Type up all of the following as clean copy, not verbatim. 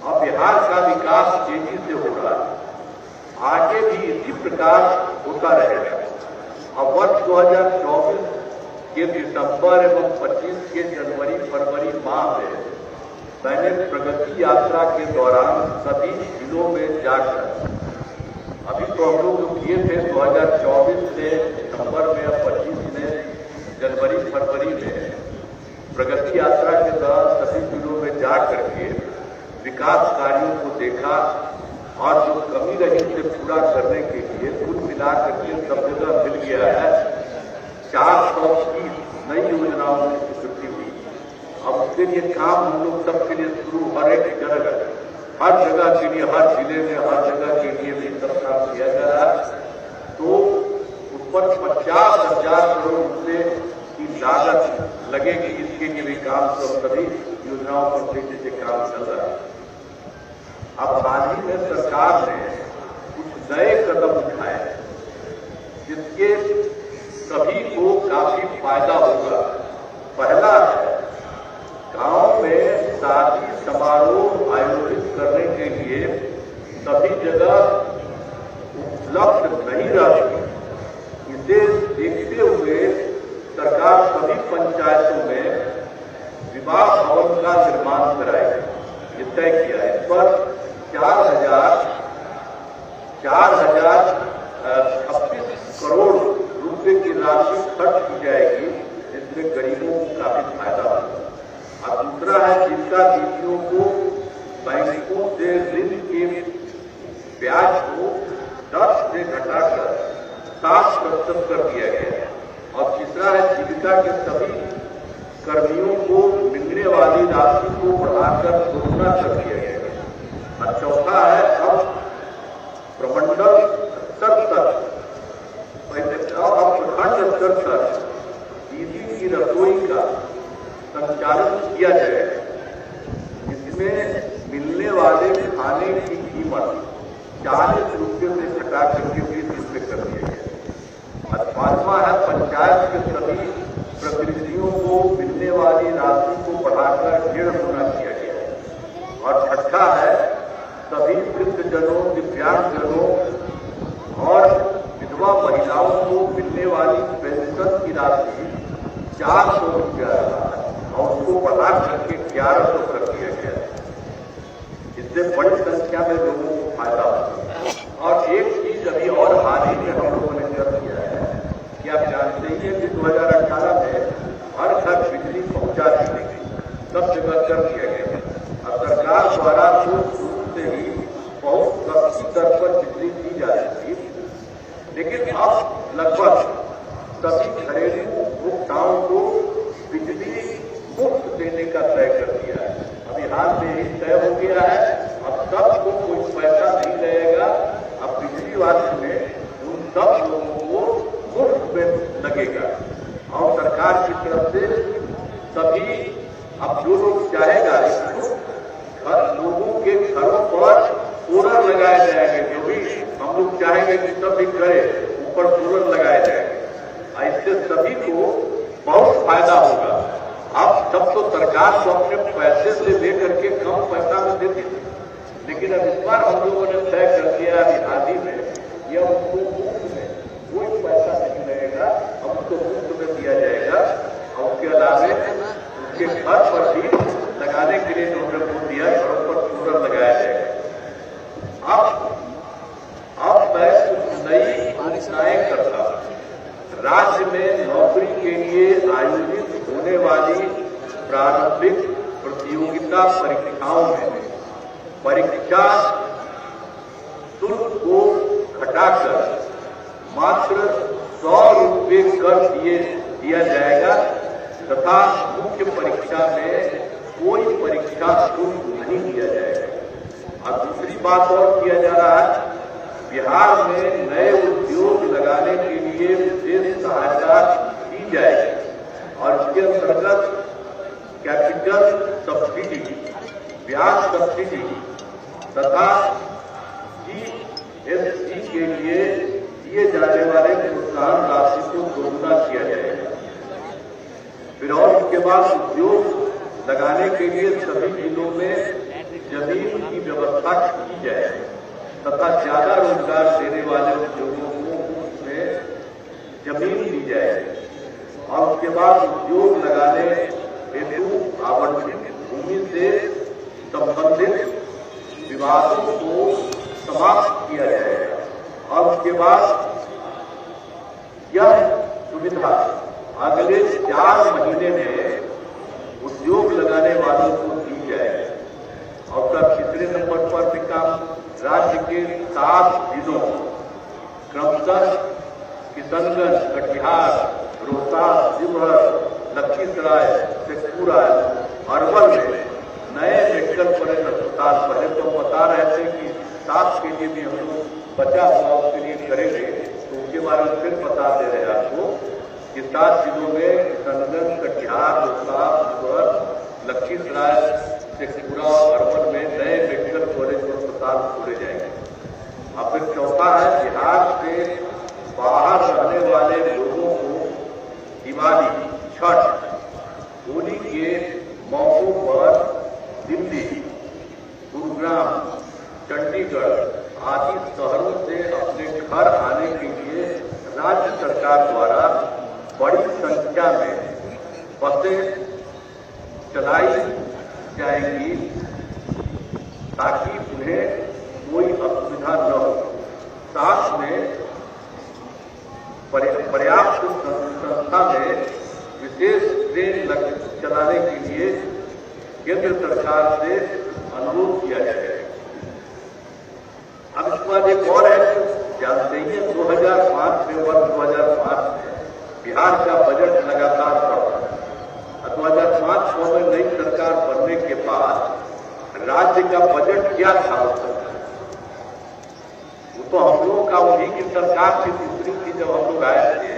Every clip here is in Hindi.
और बिहार का विकास तेजी से हो रहा है, आगे भी इसी प्रकार होता रहेगा। अब वर्ष 2024 के दिसंबर एवं 25 के जनवरी फरवरी माह में मैंने प्रगति यात्रा के दौरान सभी जिलों में जाकर, अभी तो हम लोग जो किए थे 2024 से दिसंबर में, अब 25 में, जनवरी फरवरी में प्रगति यात्रा के दौरान सभी जिलों में जा करके विकास कार्यों को देखा और जो कमी रही उसे पूरा करने के लिए कुल मिलाकर के सब जगह मिल गया है 400 की नई योजनाओं की स्वीकृति हुई। अब उसके लिए काम हम लोग सबके लिए शुरू, हर एक जगह, हर जगह के लिए, हर जिले में, हर जगह के लिए भी सब काम किया जा रहा है। तो उस पर 50,000 करोड़ रुपये की लागत लगेगी। इसके लिए भी काम सभी योजनाओं पर तेजी से काम चल रहा है। अब हाल ही में सरकार ने कुछ नए कदम उठाए जिसके सभी को काफी फायदा होगा। पहला है, गांव में शादी समारोह आयोजित करने के लिए सभी जगह उपलब्ध नहीं रहती। इसे देखते हुए सरकार सभी पंचायतों में विवाह भवन का निर्माण कराएगी, ये तय किया है। इस पर 4,026 करोड़ रुपए की राशि खर्च की जाएगी, जिसमें गरीबों को काफी फायदा होगा। और दूसरा है, जिनका दीदियों को बैंकों से ऋण के ब्याज को 10 से घटाकर 7% कर दिया गया है। और तीसरा है, जीविका के सभी कर्मियों को मिलने वाली राशि को बढ़ाकर दोगुना कर दिया गया है। और चौथा है, अब प्रमंडल स्तर तक, अब प्रखंड स्तर तक दीदी की रसोई का संचालन किया जाएगा, जिसमें मिलने वाले खाने की कीमत 40 रुपये से घटा करके 20 रुपये कर दिया गया। और पांचवा है, पंचायत के सभी प्रतिनिधियों को मिलने वाली राशि को बढ़ाकर 1.5 गुना किया गया है। और छठा है, सभी वृद्धजनों, दिव्यांगजनों और विधवा महिलाओं को मिलने वाली पेंशन की राशि 400 रुपया और उसको बढ़ा करके 1100 कर दिया गया है। इससे बड़ी संख्या में लोगों को फायदा होगा। और एक चीज अभी और हाल ही में हम लोगों ने कर दिया है कि आप जानते ही हैं कि 2018 में हर घर बिजली पहुंचा दी गई, सब जगह कर दिया गया। और सरकार द्वारा शुरू से ही बहुत सस्ती दर पर बिजली दी जा रही थी, लेकिन अब लगभग सभी घरेलू उपभोक्ताओं को बिजली मुफ्त देने का तय कर दिया है। अभी हाल में ही तय हो गया है, अब सबको कोई पैसा नहीं लगेगा। अब बिजली वाले में उन सब लोगों को मुफ्त में लगेगा। और सरकार की तरफ से सभी, अब जो लोग चाहेगा, लोगों के घरों पर सोलर लगाए जाएंगे। जो भी हम लोग चाहेंगे कि सब भी करे, ऊपर सोलर लगाए जाएंगे। इससे सभी को बहुत फायदा होगा। अब सब तो सरकार को अपने पैसे से लेकर के कम पैसा में देती थी, लेकिन अब इस बार हम लोगों ने तय कर दिया अभी हाल ही में, यह उनको मुफ्त में कोई पैसा नहीं लगेगा, अब उसको मुफ्त में दिया जाएगा। और उसके अलावा उसके घर पर भी लगाने के लिए जो हमने दिया, घरों पर सोलर लगाया जाएगा। अब मैं कुछ नई घोषणाएं करता हूं। राज्य में नौकरी के लिए आयोजित होने वाली प्रारंभिक प्रतियोगिता परीक्षाओं में परीक्षा शुल्क को घटाकर मात्र 100 रुपये कर दिया जाएगा तथा मुख्य परीक्षा में कोई परीक्षा शुल्क नहीं दिया जाएगा। और दूसरी बात और किया जा रहा है, बिहार में नए उद्योग लगाने के लिए विशेष सहायता दी जाएगी। और इसके अंतर्गत कैपिटल सब्सिडी, ब्याज सब्सिडी तथा जीएसटी के लिए दिए जाने वाले प्रोत्साहन राशि को दोगुना किया जाएगा। फिर और उसके बाद उद्योग लगाने के लिए सभी जिलों में जमीन की व्यवस्था की जाए तथा ज्यादा रोजगार देने वाले उद्योगों को उसमें जमीन दी जाए और उसके बाद उद्योग लगाने हेतु आवंटित भूमि से संबंधित विवादों को समाप्त किया जाएगा और उसके बाद यह सुविधा अगले 4 महीने में उद्योग लगाने वालों को दी जाए। और तब तीसरे नंबर पर भी काम राज्य के 7 जिलों क्रमशः किशनगंज, कटिहार, रोहतास, शिवहर, लखीसराय, शेखपुरा, अरवल में नए मेडिकल कॉलेज अस्पताल, पहले तो बता रहे थे कि 7 के लिए भी हम लोग बचा हुआ उसके लिए करेंगे, तो उसके बारे में फिर बता दे रहे हैं आपको कि 7 जिलों में किशनगंज, कटिहार, रोहतास, शिवहर, लखीसराय, शेखपुरा और अरवल में नए मेडिकल कॉलेज और अस्पताल खोले जाएंगे। और फिर चौथा है बिहार से बाहर रहने वाले लोगों को दिवाली, छठ, होली के मौकों पर दिल्ली, गुरुग्राम, चंडीगढ़ आदि शहरों से अपने घर आने के लिए राज्य सरकार द्वारा बड़ी संख्या में बसें चलाई जाएंगी ताकि उन्हें कोई असुविधा न हो। साथ में पर्याप्त संस्था में विशेष ट्रेन चलाने के लिए केंद्र सरकार से अनुरोध किया जाएगा। अब इसके बाद एक और है, जानते ही 2005 में वर्ष 2005 में बिहार का बजट लगातार बढ़ा। 2005-06 में नई सरकार बनने के बाद राज्य का बजट क्या था उस समय? वो तो हम लोगों का उन्हीं की सरकार की दूसरी थी। जब हम लोग आए थे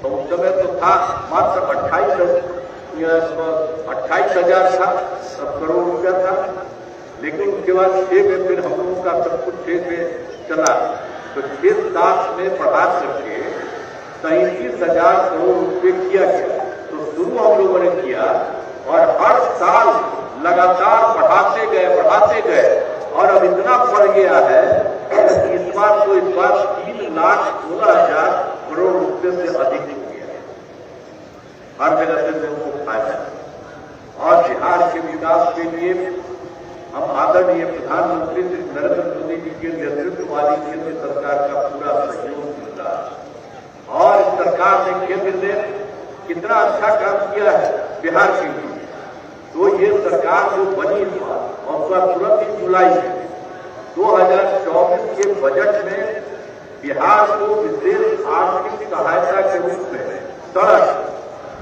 तो उस समय तो था मात्र 28,000 था, सब करोड़ रुपया था। लेकिन उसके बाद 6 में फिर हम लोगों का सब कुछ 6 में चला, तो 6-7 में बढ़ा करके 37,000 करोड़ रुपये किया गया। तो शुरू हम लोगों ने किया और हर साल लगातार बढ़ाते गए और अब इतना बढ़ गया है इस बार 3,16,000 करोड़ रुपये से अधिक हो गया। हर जगह से लोगों को फायदा। और बिहार के विकास के लिए हम आदरणीय प्रधानमंत्री श्री नरेंद्र मोदी जी के नेतृत्व वाली केंद्र सरकार का पूरा सहयोग मिल रहा है। और इस सरकार ने, केंद्र ने कितना अच्छा काम किया है बिहार के लिए। तो ये सरकार जो बनी और उसका तुरंत ही जुलाई में 2024 के बजट में बिहार को विशेष आर्थिक सहायता के रूप में सड़क,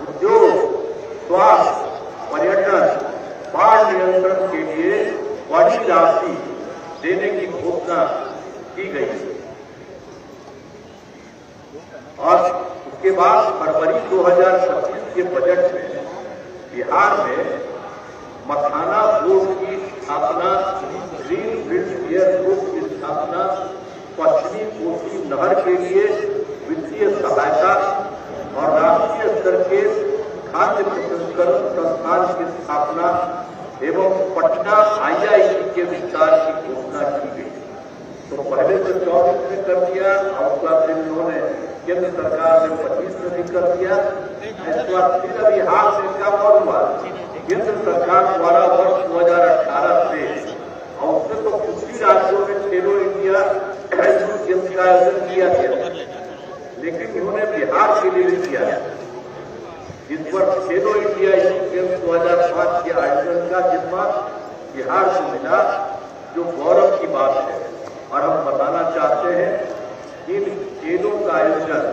उद्योग, स्वास्थ्य, पर्यटन, बाढ़ नियंत्रण के लिए बड़ी राशि देने की घोषणा की गई। और उसके बाद फरवरी 2025 के बजट में बिहार में मखाना बोर्ड की स्थापना, ग्रीन बेल्ट एयरपोर्ट की स्थापना, पश्चिमी कोसी नहर के लिए वित्तीय सहायता और राष्ट्रीय स्तर के खाद्य प्रसंस्करण संस्थान की स्थापना एवं पटना IIT के विस्तार की घोषणा की गई। तो पहले तो 24 में कर दिया और उसका फिर उन्होंने केंद्र सरकार ने 25 में भी कर दिया। इस बार फिर अभी हाथ से क्या और हुआ, केंद्र सरकार द्वारा वर्ष 2018 से और उससे तो कुछ राज्यों में खेलो इंडिया गेम्स का आयोजन किया गया, लेकिन उन्होंने बिहार के लिए भी किया। इस वर्ष खेलो इंडिया गेम्स 2005 के आयोजन का जिम्मा बिहार को मिला, जो गौरव की बात है। और हम बताना चाहते हैं कि इन खेलों का आयोजन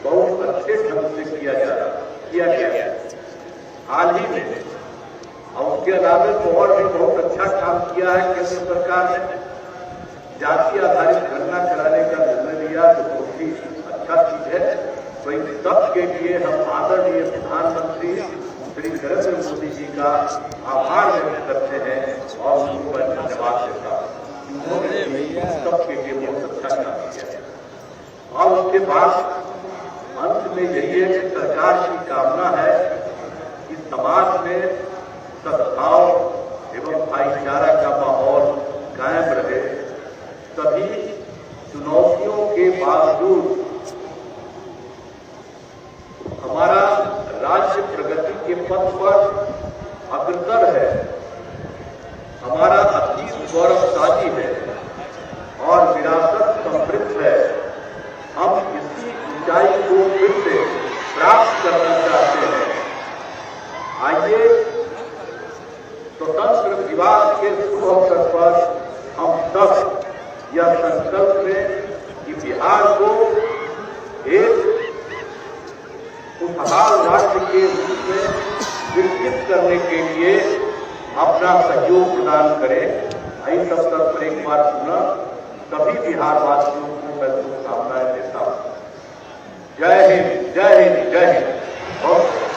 बहुत अच्छे ढंग से किया गया हाल ही में। और उसके अलावा तो और भी बहुत अच्छा काम किया है केंद्र सरकार ने। जाति आधारित गणना कराने का निर्णय लिया, जो बहुत ही अच्छा चीज है। तो इन सब के लिए हम आदरणीय प्रधानमंत्री श्री नरेंद्र मोदी जी का आभार व्यक्त करते हैं और उनको मैं धन्यवाद देता हूँ। उन्होंने सबके लिए बहुत अच्छा काम किया। और उसके बाद अंत में यही है कि सरकार की कामना है कि समाज में सद्भाव एवं भाईचारा का माहौल कायम स्वतंत्र दिवस के शुभ अवसर पर हम सब यह संकल्प लें कि बिहार को एक खुशहाल राज्य के रूप में विकसित करने के लिए अपना सहयोग प्रदान करें। इस अवसर पर एक बार पुनः सभी बिहार वासियों को मैं शुभकामनाएं देता हूं। जय हिंद, जय हिंद, जय हिंद।